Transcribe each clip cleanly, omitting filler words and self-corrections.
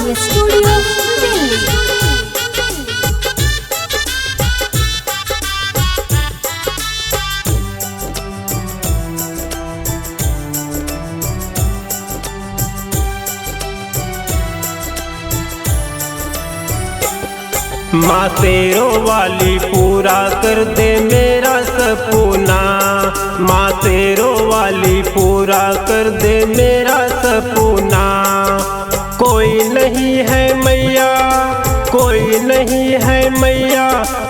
Recording studio Delhi. माँ तेरों वाली पूरा कर दे मेरा सपना, माँ तेरों वाली पूरा कर दे मेरा सपना। कोई नहीं है मैया, कोई नहीं है मैया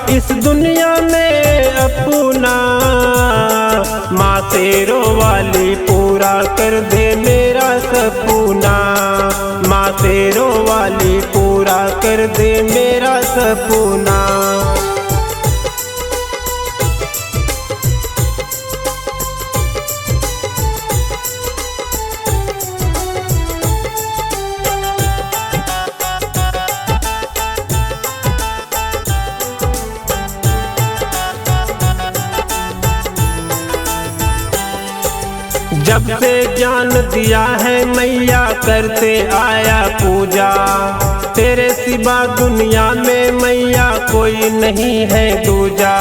इस दुनिया में अपना। माँ तेरों वाली पूरा कर दे मेरा सपना, माँ तेरों वाली पूरा कर दे मेरा सपना। जब से ज्ञान दिया है मैया करते आया पूजा, तेरे सिवा दुनिया में मैया कोई नहीं है दूजा।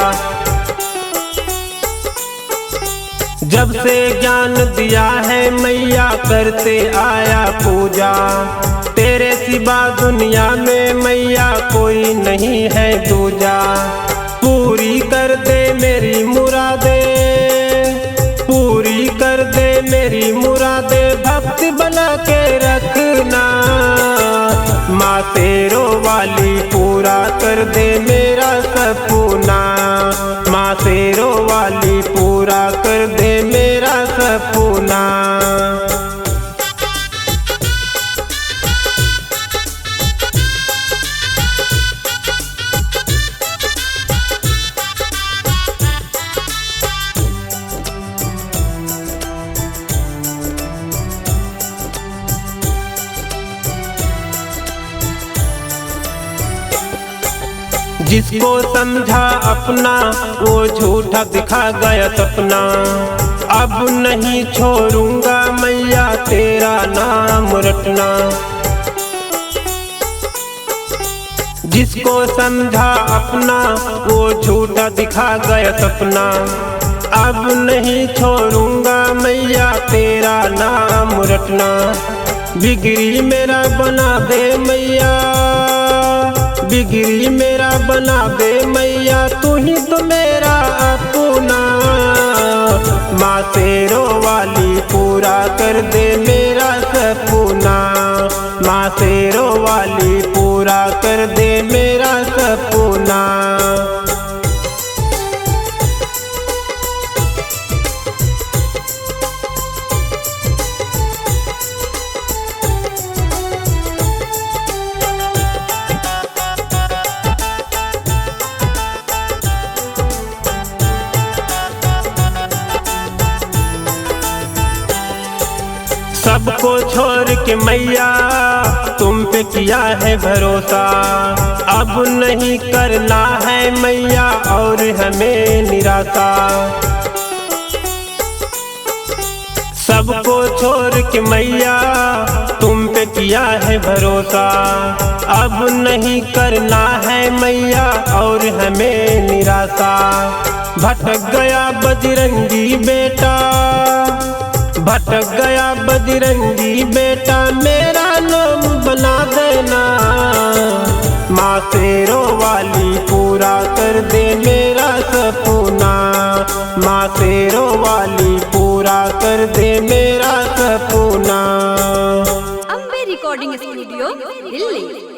जब से ज्ञान दिया है मैया करते आया पूजा, तेरे सिवा दुनिया में मैया कोई नहीं है दूजा। पूरी कर दे मेरी मुरादे, पूरी कर दे मेरी मुरादे, भक्ति बना के रखना। माँ तेरों वाली पूरा कर दे मेरा सपना, माँ तेरों वाली पूरा कर दे मेरा सपना। जिसको समझा अपना वो झूठा दिखा गया सपना। अब नहीं छोड़ूंगा मैया तेरा नाम रटना। जिसको समझा अपना वो झूठा दिखा गया सपना। अब नहीं छोड़ूंगा मैया तेरा नाम रटना। बिगड़ी मेरा बना दे मैया, बिगड़ी मेरा बना दे मैया, तू ही तो मेरा अपना। माँ तेरों वाली पूरा कर दे मेरा सपना, माँ तेरों वाली पूरा कर दे मेरा सपना। सबको छोड़ के मैया तुम पे किया है भरोसा। अब नहीं करना है मैया और हमें निराशा। सबको छोड़ के मैया तुम पे किया है भरोसा। अब नहीं करना है मैया और हमें निराशा। भटक गया बजरंगी बेटा, भटक गया बजरंगी बेटा, मेरा नाम बना देना। माँ तेरों वाली पूरा कर दे मेरा सपना, माँ तेरों वाली पूरा कर दे मेरा सपना। Ambe recording studio Delhi.